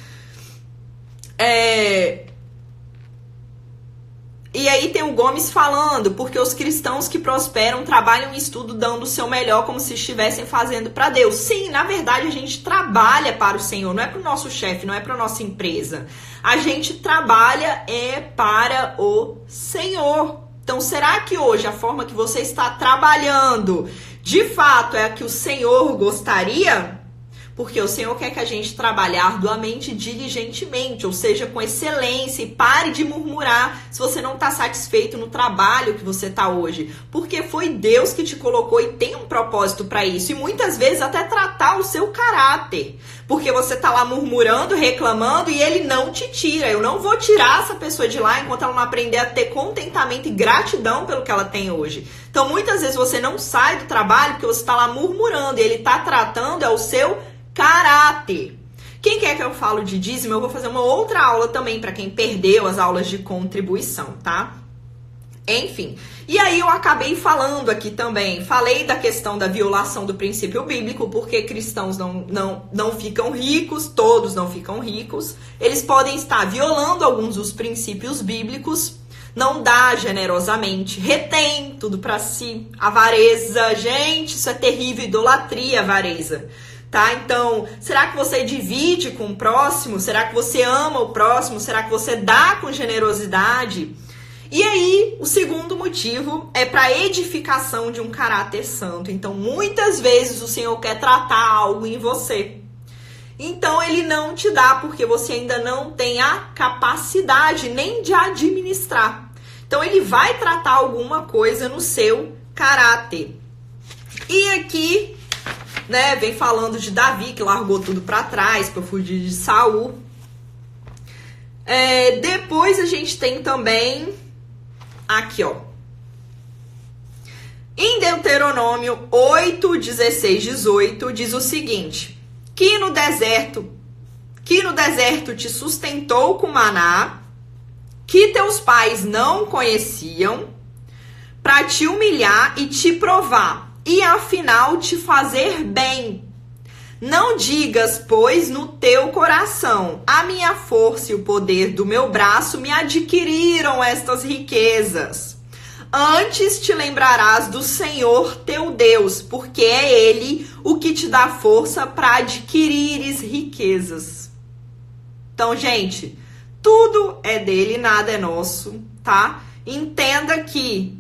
[SPEAKER 1] E aí tem o Gomes falando, porque os cristãos que prosperam trabalham e estudam dando o seu melhor como se estivessem fazendo para Deus. Sim, na verdade a gente trabalha para o Senhor, não é para o nosso chefe, não é para a nossa empresa. A gente trabalha para o Senhor. Então será que hoje a forma que você está trabalhando de fato é a que o Senhor gostaria? Porque o Senhor quer que a gente trabalhe arduamente e diligentemente, ou seja, com excelência, e pare de murmurar se você não está satisfeito no trabalho que você está hoje. Porque foi Deus que te colocou e tem um propósito para isso. E muitas vezes até tratar o seu caráter. Porque você está lá murmurando, reclamando e Ele não te tira. Eu não vou tirar essa pessoa de lá enquanto ela não aprender a ter contentamento e gratidão pelo que ela tem hoje. Então muitas vezes você não sai do trabalho porque você está lá murmurando e Ele está tratando o seu caráter. Quem quer que eu falo de dízimo, eu vou fazer uma outra aula também para quem perdeu as aulas de contribuição, tá? Enfim, e aí eu acabei falando aqui também, falei da questão da violação do princípio bíblico, porque cristãos não ficam ricos, todos não ficam ricos, eles podem estar violando alguns dos princípios bíblicos, não dá generosamente, retém tudo para si, avareza, gente, isso é terrível, idolatria, avareza. Tá? Então, será que você divide com o próximo? Será que você ama o próximo? Será que você dá com generosidade? E aí, o segundo motivo é para edificação de um caráter santo. Então, muitas vezes o Senhor quer tratar algo em você. Então, ele não te dá porque você ainda não tem a capacidade nem de administrar. Então, ele vai tratar alguma coisa no seu caráter. E aqui, né, vem falando de Davi, que largou tudo para trás para fugir de Saul. Depois a gente tem também... Aqui, ó. Em Deuteronômio 8, 16, 18, diz o seguinte: que no deserto te sustentou com maná, que teus pais não conheciam, para te humilhar e te provar, e afinal te fazer bem. Não digas, pois, no teu coração, a minha força e o poder do meu braço me adquiriram estas riquezas. Antes te lembrarás do Senhor teu Deus, porque é Ele o que te dá força para adquirires riquezas. Então, gente, tudo é dele, nada é nosso, tá? Entenda que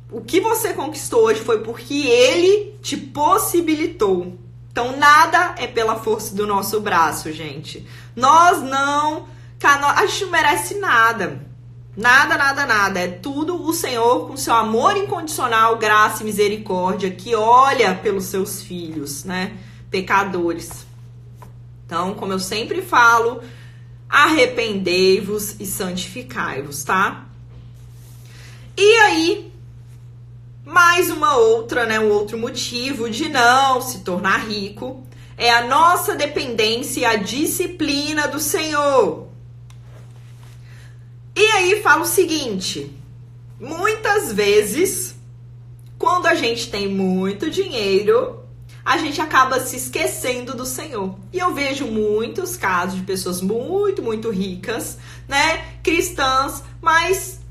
[SPEAKER 1] o que você conquistou hoje foi porque Ele te possibilitou. Então, nada é pela força do nosso braço, gente. A gente não merece nada. Nada, nada, nada. É tudo o Senhor com seu amor incondicional, graça e misericórdia, que olha pelos seus filhos, né? Pecadores. Então, como eu sempre falo, arrependei-vos e santificai-vos, tá? E aí... mais uma outra, né, um outro motivo de não se tornar rico é a nossa dependência e a disciplina do Senhor. E aí fala o seguinte: muitas vezes, quando a gente tem muito dinheiro, a gente acaba se esquecendo do Senhor. E eu vejo muitos casos de pessoas muito, muito ricas, né, cristãs, mas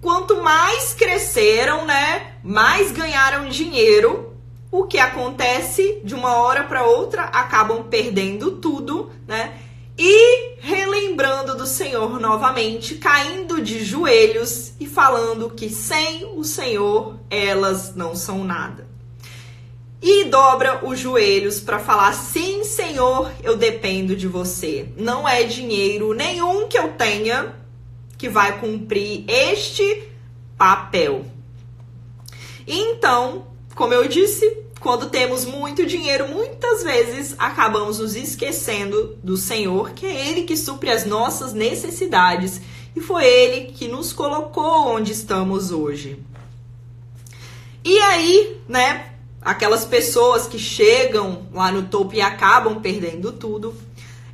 [SPEAKER 1] quanto mais cresceram, né, mais ganharam dinheiro, o que acontece de uma hora para outra, acabam perdendo tudo, né, e relembrando do Senhor novamente, caindo de joelhos e falando que sem o Senhor elas não são nada. E dobra os joelhos para falar: sim, Senhor, eu dependo de você. Não é dinheiro nenhum que eu tenha que vai cumprir este papel. Então, como eu disse, quando temos muito dinheiro, muitas vezes acabamos nos esquecendo do Senhor, que é Ele que supre as nossas necessidades e foi Ele que nos colocou onde estamos hoje. E aí, né, aquelas pessoas que chegam lá no topo e acabam perdendo tudo.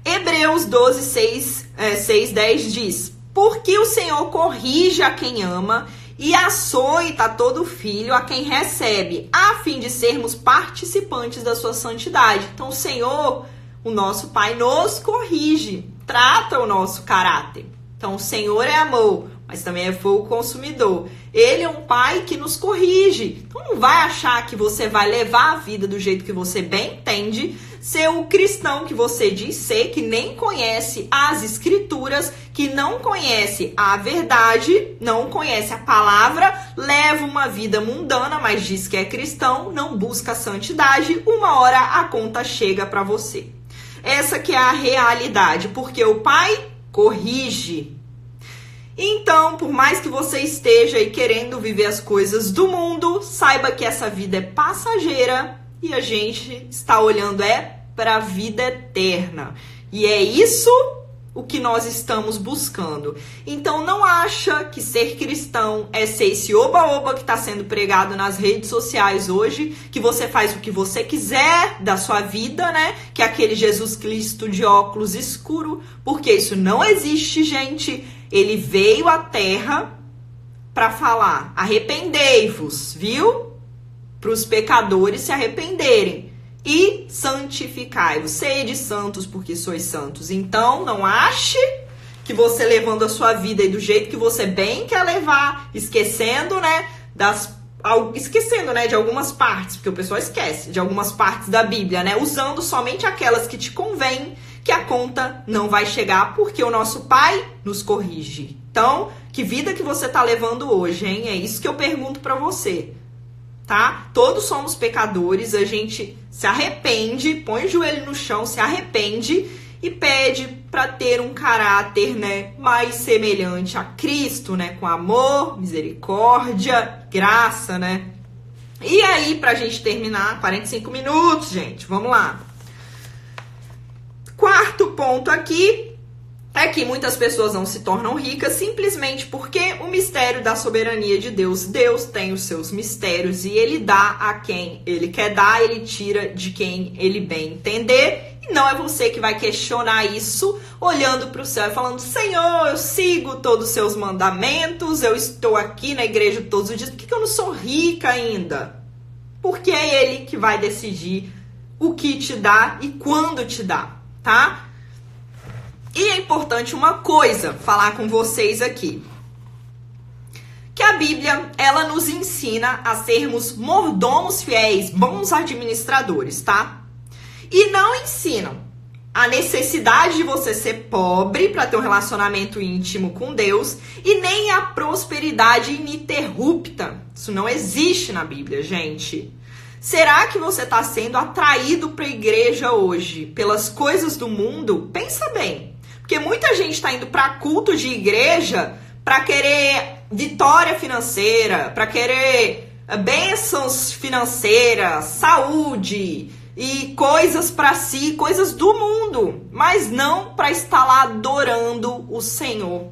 [SPEAKER 1] Hebreus 12, 6, 10 diz: porque o Senhor corrige a quem ama e açoita todo filho a quem recebe, a fim de sermos participantes da sua santidade. Então o Senhor, o nosso Pai, nos corrige, trata o nosso caráter. Então o Senhor é amor, mas também é fogo consumidor. Ele é um Pai que nos corrige. Então não vai achar que você vai levar a vida do jeito que você bem entende, ser o cristão que você diz ser, que nem conhece as escrituras, que não conhece a verdade, não conhece a palavra, leva uma vida mundana, mas diz que é cristão, não busca a santidade, uma hora a conta chega para você. Essa que é a realidade, porque o Pai corrige. Então, por mais que você esteja aí querendo viver as coisas do mundo, saiba que essa vida é passageira e a gente está olhando para a vida eterna. E é isso o que nós estamos buscando. Então, não acha que ser cristão é ser esse oba-oba que está sendo pregado nas redes sociais hoje, que você faz o que você quiser da sua vida, né? Que é aquele Jesus Cristo de óculos escuro, porque isso não existe, gente. Ele veio à Terra para falar? Arrependei-vos, viu? Para os pecadores se arrependerem. E santificai-vos, sede santos porque sois santos. Então, não ache que você levando a sua vida aí do jeito que você bem quer levar, esquecendo, né, de algumas partes, porque o pessoal esquece de algumas partes da Bíblia, né, usando somente aquelas que te convêm, que a conta não vai chegar, porque o nosso Pai nos corrige. Então, que vida que você tá levando hoje, hein? É isso que eu pergunto pra você, tá? Todos somos pecadores, a gente se arrepende, põe o joelho no chão, se arrepende e pede para ter um caráter, né, mais semelhante a Cristo, né, com amor, misericórdia, graça, né? E aí, pra gente terminar, 45 minutos, gente, vamos lá. Quarto ponto aqui é que muitas pessoas não se tornam ricas simplesmente porque o mistério da soberania de Deus, Deus tem os seus mistérios e ele dá a quem ele quer dar, ele tira de quem ele bem entender. E não é você que vai questionar isso olhando para o céu e falando: Senhor, eu sigo todos os seus mandamentos, eu estou aqui na igreja todos os dias, por que eu não sou rica ainda? Porque é ele que vai decidir o que te dá e quando te dá, tá? E é importante uma coisa falar com vocês aqui. Que a Bíblia, ela nos ensina a sermos mordomos fiéis, bons administradores, tá? E não ensinam a necessidade de você ser pobre para ter um relacionamento íntimo com Deus e nem a prosperidade ininterrupta. Isso não existe na Bíblia, gente. Será que você está sendo atraído para a igreja hoje pelas coisas do mundo? Pensa bem. Porque muita gente está indo para culto de igreja para querer vitória financeira, para querer bênçãos financeiras, saúde e coisas para si, coisas do mundo, mas não para estar lá adorando o Senhor.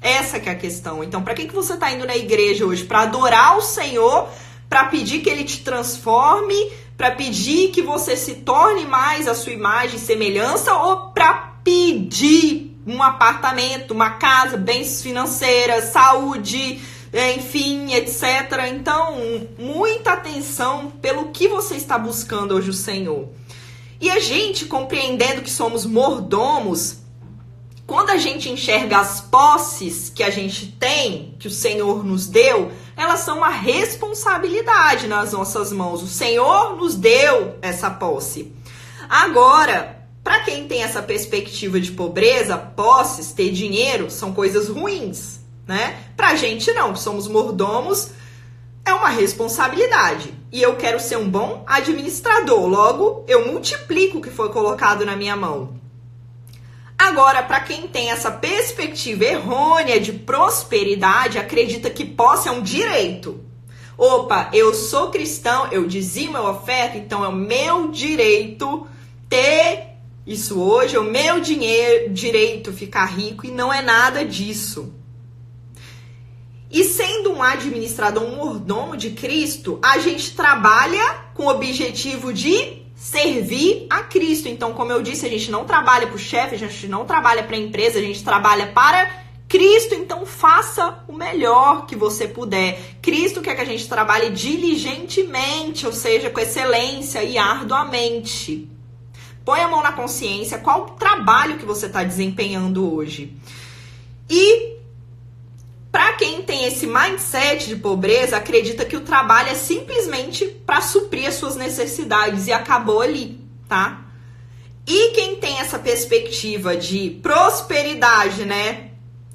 [SPEAKER 1] Essa que é a questão. Então, para que você está indo na igreja hoje? Para adorar o Senhor, para pedir que Ele te transforme, para pedir que você se torne mais a sua imagem e semelhança, ou para pedir um apartamento, uma casa, bens financeiras, saúde, enfim, etc. Então, muita atenção pelo que você está buscando hoje o Senhor. E a gente, compreendendo que somos mordomos, quando a gente enxerga as posses que a gente tem, que o Senhor nos deu, elas são uma responsabilidade nas nossas mãos. O Senhor nos deu essa posse. Agora, para quem tem essa perspectiva de pobreza, posses, ter dinheiro, são coisas ruins, né? Pra gente não, que somos mordomos, é uma responsabilidade. E eu quero ser um bom administrador, logo eu multiplico o que foi colocado na minha mão. Agora, para quem tem essa perspectiva errônea de prosperidade, acredita que posse é um direito. Opa, eu sou cristão, eu dizimo, eu oferto, então é o meu direito ter isso hoje, é o meu direito ficar rico, e não é nada disso. E sendo um administrador, um mordomo de Cristo, a gente trabalha com o objetivo de servir a Cristo. Então, como eu disse, a gente não trabalha para o chefe, a gente não trabalha para a empresa, a gente trabalha para Cristo. Então, faça o melhor que você puder. Cristo quer que a gente trabalhe diligentemente, ou seja, com excelência e arduamente. Põe a mão na consciência, qual o trabalho que você está desempenhando hoje. E para quem tem esse mindset de pobreza, acredita que o trabalho é simplesmente para suprir as suas necessidades e acabou ali, tá? E quem tem essa perspectiva de prosperidade, né,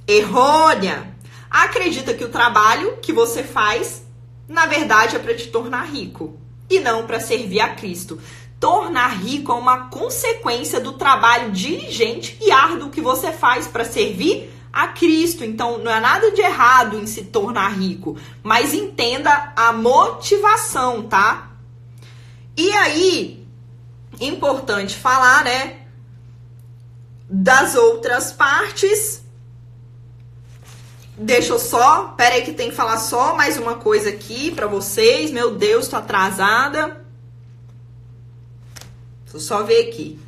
[SPEAKER 1] errônea, acredita que o trabalho que você faz, na verdade, é para te tornar rico e não para servir a Cristo. Tornar rico é uma consequência do trabalho diligente e árduo que você faz para servir a Cristo. Então, não é nada de errado em se tornar rico, mas entenda a motivação, tá? E aí, importante falar, né, das outras partes. Deixa eu só, pera aí que tem que falar só mais uma coisa aqui pra vocês. Meu Deus, tô atrasada. Deixa eu só ver aqui.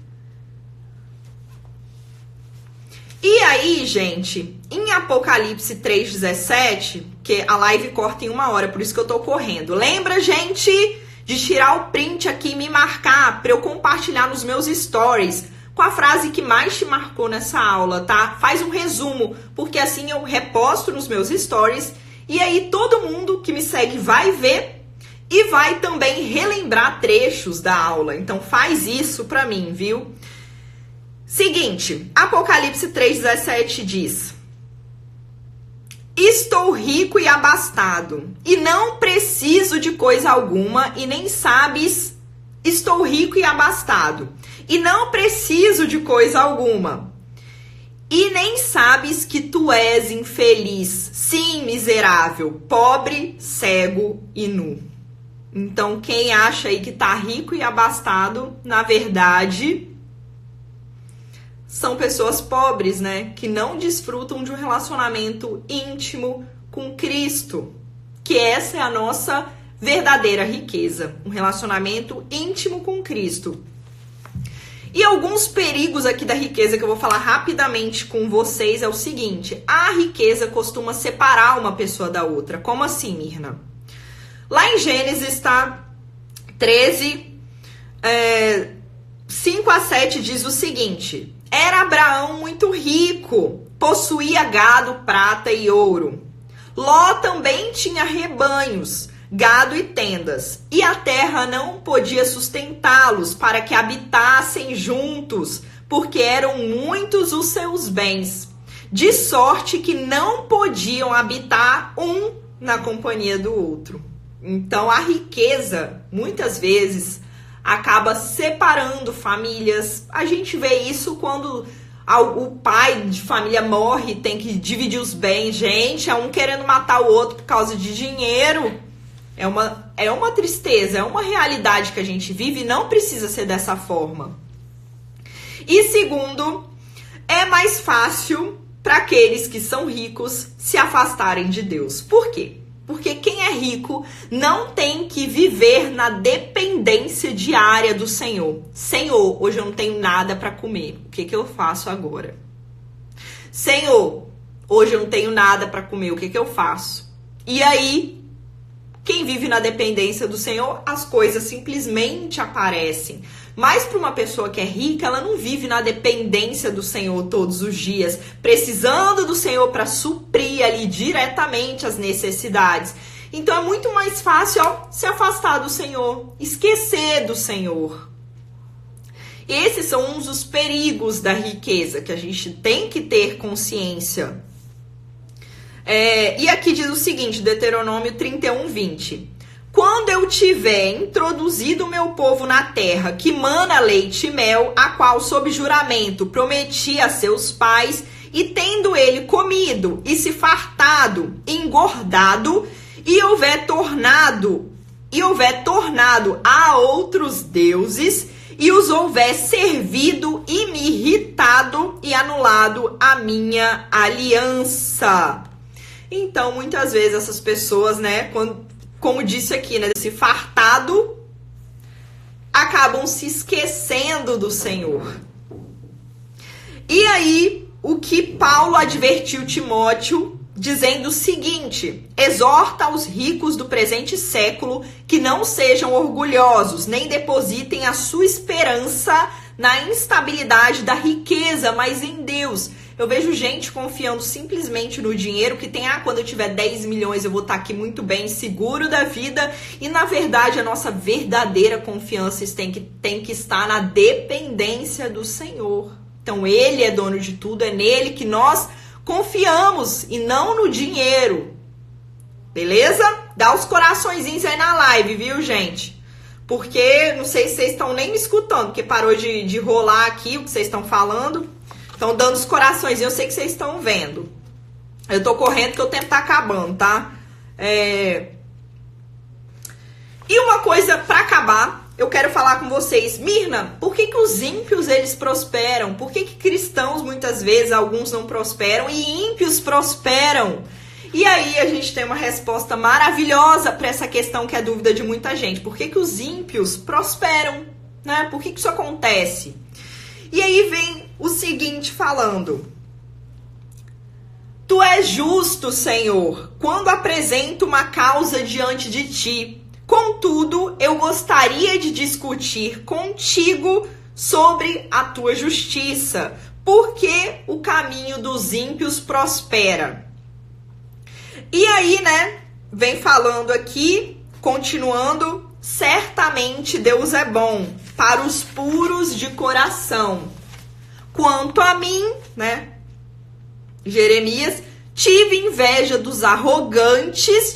[SPEAKER 1] E aí, gente, em Apocalipse 3,17, que a live corta em 1 hora, por isso que eu tô correndo. Lembra, gente, de tirar o print aqui e me marcar para eu compartilhar nos meus stories com a frase que mais te marcou nessa aula, tá? Faz um resumo, porque assim eu reposto nos meus stories e aí todo mundo que me segue vai ver e vai também relembrar trechos da aula. Então faz isso pra mim, viu? Seguinte, Apocalipse 3,17 diz: estou rico e abastado, e não preciso de coisa alguma, e nem sabes, estou rico e abastado, e não preciso de coisa alguma, e nem sabes que tu és infeliz, sim, miserável, pobre, cego e nu. Então, quem acha aí que tá rico e abastado, na verdade, são pessoas pobres, né? Que não desfrutam de um relacionamento íntimo com Cristo. Que essa é a nossa verdadeira riqueza. Um relacionamento íntimo com Cristo. E alguns perigos aqui da riqueza que eu vou falar rapidamente com vocês é o seguinte. A riqueza costuma separar uma pessoa da outra. Como assim, Mirna? Lá em Gênesis, tá? 13, 5 a 7 diz o seguinte: era Abraão muito rico, possuía gado, prata e ouro. Ló também tinha rebanhos, gado e tendas, e a terra não podia sustentá-los para que habitassem juntos, porque eram muitos os seus bens, de sorte que não podiam habitar um na companhia do outro. Então a riqueza, muitas vezes, acaba separando famílias. A gente vê isso quando o pai de família morre, tem que dividir os bens. Gente, é um querendo matar o outro por causa de dinheiro. É uma tristeza, é uma realidade que a gente vive e não precisa ser dessa forma. E segundo, é mais fácil para aqueles que são ricos se afastarem de Deus. Por quê? Porque quem é rico não tem que viver na dependência diária do Senhor. Senhor, hoje eu não tenho nada para comer. O que eu faço agora? Senhor, hoje eu não tenho nada para comer. O que eu faço? E aí, quem vive na dependência do Senhor, as coisas simplesmente aparecem. Mas para uma pessoa que é rica, ela não vive na dependência do Senhor todos os dias, precisando do Senhor para suprir ali diretamente as necessidades. Então é muito mais fácil se afastar do Senhor, esquecer do Senhor. Esses são uns dos perigos da riqueza que a gente tem que ter consciência. E aqui diz o seguinte, Deuteronômio 31:20. Quando eu tiver introduzido o meu povo na terra, que mana leite e mel, a qual, sob juramento, prometi a seus pais, e tendo ele comido, e se fartado, engordado, e houver tornado a outros deuses, e os houver servido, e me irritado, e anulado a minha aliança. Então, muitas vezes, essas pessoas, né, como disse aqui, né, desse fartado, acabam se esquecendo do Senhor. E aí, o que Paulo advertiu Timóteo, dizendo o seguinte: exorta aos ricos do presente século que não sejam orgulhosos, nem depositem a sua esperança na instabilidade da riqueza, mas em Deus. Eu vejo gente confiando simplesmente no dinheiro, que tem, quando eu tiver 10 milhões eu vou estar aqui muito bem, seguro da vida. E na verdade a nossa verdadeira confiança tem que estar na dependência do Senhor. Então Ele é dono de tudo, é nele que nós confiamos e não no dinheiro. Beleza? Dá os coraçõezinhos aí na live, viu, gente? Porque não sei se vocês estão nem me escutando, porque parou de rolar aqui o que vocês estão falando. Estão dando os corações, eu sei que vocês estão vendo. Eu tô correndo que o tempo tá acabando, tá? E uma coisa pra acabar, eu quero falar com vocês. Mirna, por que os ímpios eles prosperam? Por que cristãos muitas vezes, alguns não prosperam e ímpios prosperam? E aí a gente tem uma resposta maravilhosa para essa questão que é dúvida de muita gente. Por que os ímpios prosperam? Né? Por que isso acontece? E aí vem o seguinte falando: Tu és justo, Senhor, quando apresento uma causa diante de ti. Contudo, eu gostaria de discutir contigo sobre a tua justiça, porque o caminho dos ímpios prospera. E aí, né, vem falando aqui, continuando, certamente Deus é bom para os puros de coração. Quanto a mim, né, Jeremias, tive inveja dos arrogantes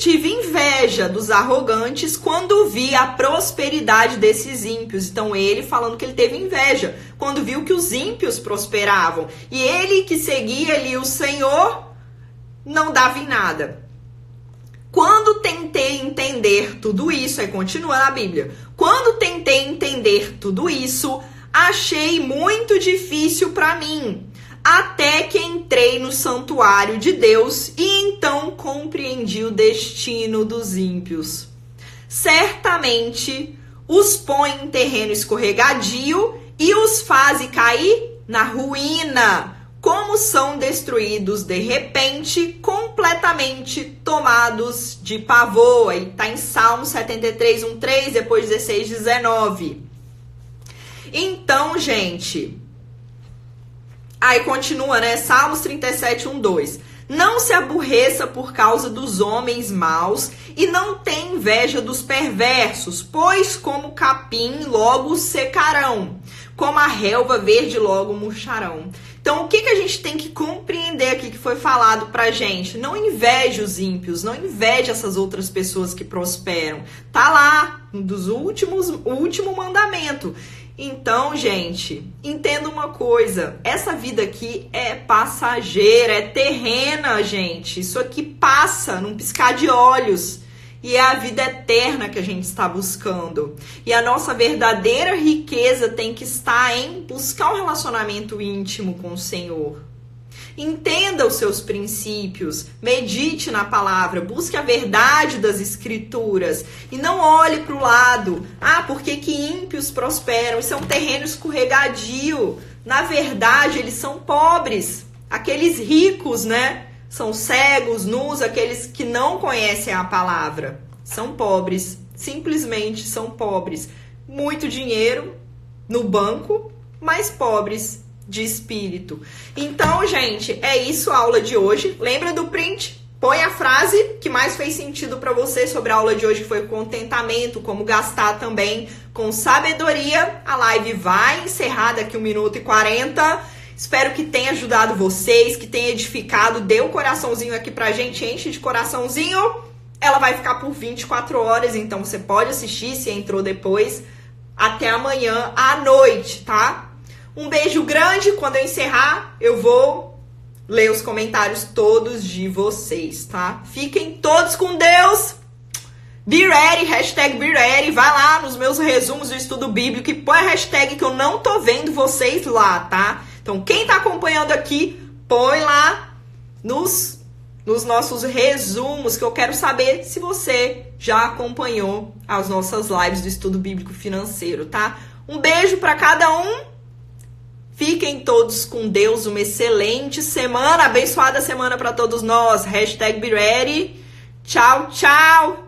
[SPEAKER 1] quando vi a prosperidade desses ímpios. Então ele falando que ele teve inveja quando viu que os ímpios prosperavam. E ele que seguia ali o Senhor não dava em nada. Quando tentei entender tudo isso, aí continua na Bíblia. Quando tentei entender tudo isso, achei muito difícil para mim. Até que entrei no santuário de Deus e então compreendi o destino dos ímpios. Certamente os põe em terreno escorregadio e os faz cair na ruína, como são destruídos de repente, completamente tomados de pavor. Aí tá em Salmo 73, 1:3, depois 16, 19. Então, gente, aí continua, né? Salmos 37, 1-2. Não se aborreça por causa dos homens maus e não tenha inveja dos perversos, pois como capim logo secarão, como a relva verde logo murcharão. Então, o que a gente tem que compreender aqui que foi falado pra gente? Não inveje os ímpios, não inveje essas outras pessoas que prosperam. Tá lá, o último mandamento. Então, gente, entenda uma coisa, essa vida aqui é passageira, é terrena, gente. Isso aqui passa num piscar de olhos e é a vida eterna que a gente está buscando. E a nossa verdadeira riqueza tem que estar em buscar um relacionamento íntimo com o Senhor. Entenda os seus princípios, medite na palavra, busque a verdade das escrituras e não olhe para o lado. Ah, por que ímpios prosperam? Isso é um terreno escorregadio. Na verdade, eles são pobres. Aqueles ricos, né? São cegos, nus, aqueles que não conhecem a palavra. São pobres, simplesmente são pobres. Muito dinheiro no banco, mas pobres de espírito. Então, gente, é isso a aula de hoje. Lembra do print? Põe a frase que mais fez sentido para você sobre a aula de hoje, que foi contentamento, como gastar também com sabedoria. A live vai encerrar daqui 1 minuto e 40. Espero que tenha ajudado vocês, que tenha edificado. Dê um coraçãozinho aqui pra gente, enche de coraçãozinho. Ela vai ficar por 24 horas, então você pode assistir se entrou depois. Até amanhã à noite, tá? Um beijo grande. Quando eu encerrar, eu vou ler os comentários todos de vocês, tá? Fiquem todos com Deus. Be ready, hashtag be ready. Vai lá nos meus resumos do estudo bíblico e põe a hashtag que eu não tô vendo vocês lá, tá? Então, quem tá acompanhando aqui, põe lá nos nossos resumos, que eu quero saber se você já acompanhou as nossas lives do estudo bíblico financeiro, tá? Um beijo para cada um. Fiquem todos com Deus, uma excelente semana, abençoada semana para todos nós. Hashtag be ready. Tchau, tchau.